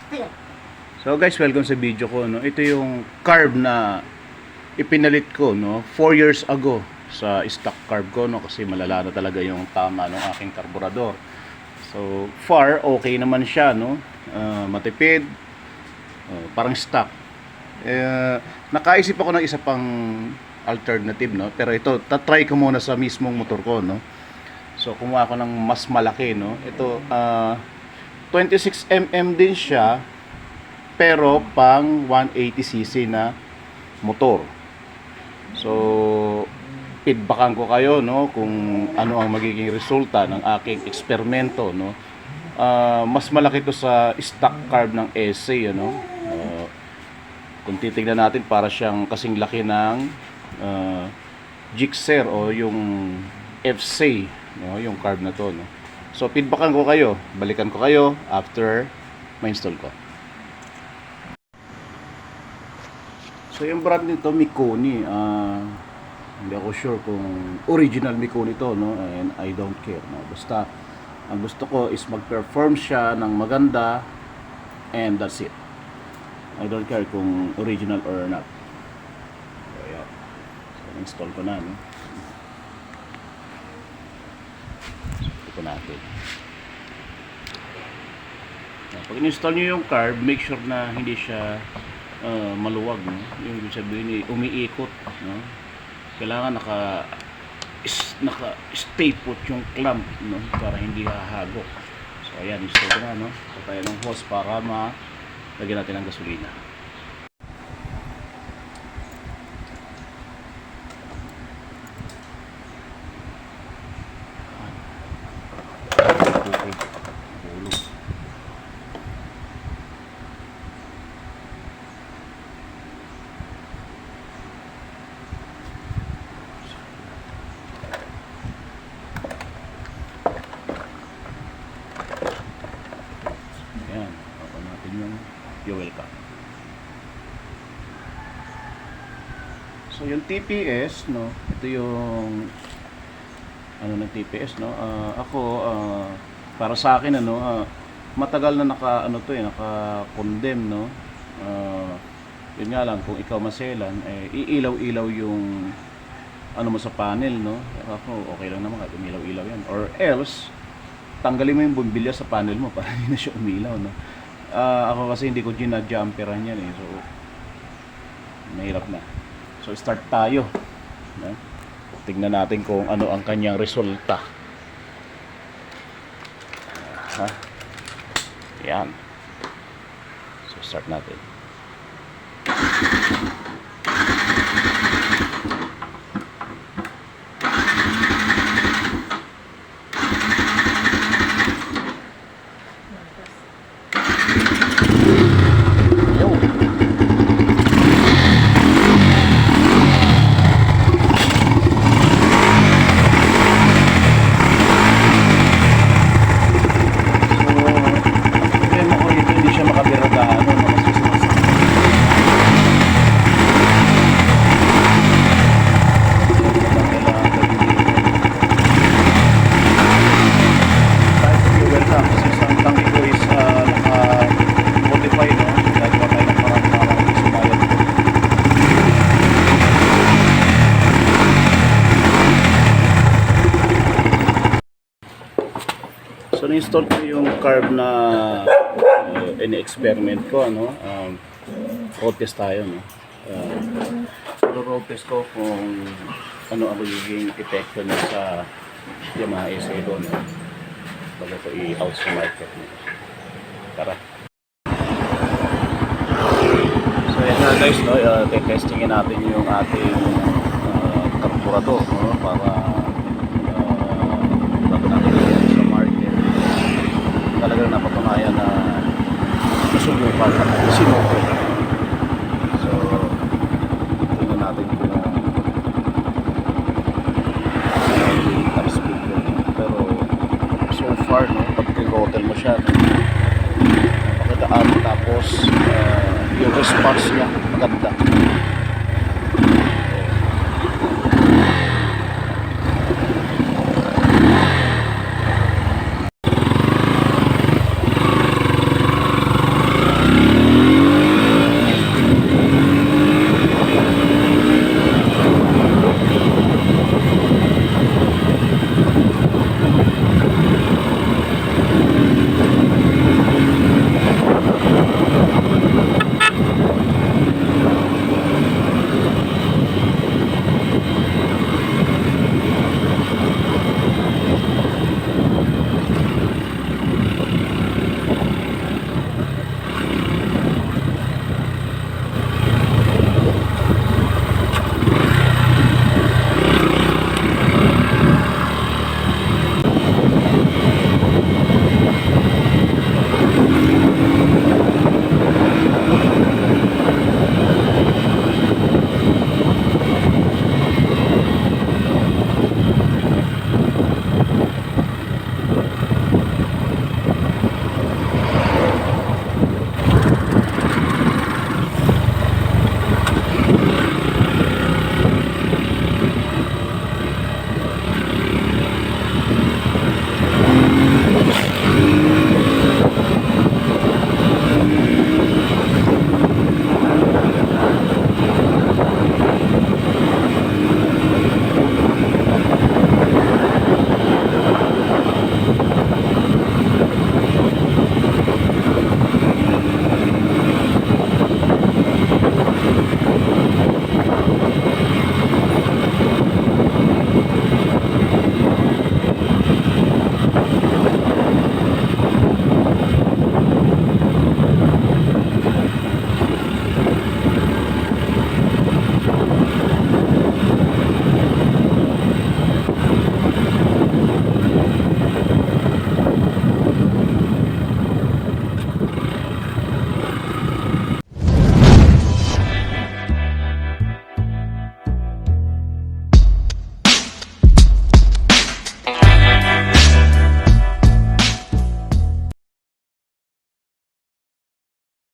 So guys, welcome sa video ko, no. Ito yung carb na ipinalit ko, no, 4 years ago sa stock carb ko, no, kasi malala na talaga yung tama ng aking karburador. So far okay naman siya, no. Matipid, parang stock. Nakaisip ako ng isa pang alternative, no, pero ito tatry ko muna sa mismong motor ko, no. So kumuha ako ng mas malaki, no. Ito 26mm din siya, pero pang 180cc na motor. So feedbackan ko kayo, no, kung ano ang magiging resulta ng aking eksperimento, no. Mas malaki to sa stock carb ng SA, ano. Kung titignan natin, para siyang kasing laki ng Gixxer o yung FC, no, yung carb na to, no. So feedbackan ko kayo, balikan ko kayo after ma-install ko. So yung brand nito, Mikuni. Hindi ako sure kung original Mikuni to, no, and I don't care, no. Basta ang gusto ko is mag-perform siya ng maganda, and that's it. I don't care kung original or not. So yeah, so install ko na, no. Ito natin. Pag in-install nyo yung carb, make sure na hindi siya maluwag, no. Yung ibig sabihin, umiikot, no. Kailangan naka-stay put yung clamp, no, para hindi hahagok. So ayan, install ko na, no. Patay ng hose para lagyan natin ng gasolina. Ayan, open natin yung fuel cap. So yung TPS, no, ito yung ano ng TPS, no. Para sa akin, ano, matagal na naka-condemn, no. Yun nga lang, kung ikaw maselan, iilaw-ilaw yung ano mo sa panel, no. Ako okay lang naman kahit umilaw-ilaw yan, or else tanggalin mo yung bumbilya sa panel mo para hindi na siya umilaw, no. Ako kasi hindi ko ginajumperan yan, so mahirap na. So start tayo, no? Tingnan natin kung ano ang kanyang resulta. Yan. So start natin. So na-install ko yung carb na ini-experiment ko, ano. Road test tayo, no. Road test ko kung ano ang magiging epekto niya sa Yamaha SA doon, no, bago ko i-out sa market, no. Tara. So yan na guys, no, testingin natin yung ating karburador, no, para bago natin sa market. Talagang napatunayan na nasubukan at sinuko. So tingnan natin kung top speed yun. Pero so far, no, pag throttle mo siya, napakadaan, tapos yung response niya maganda.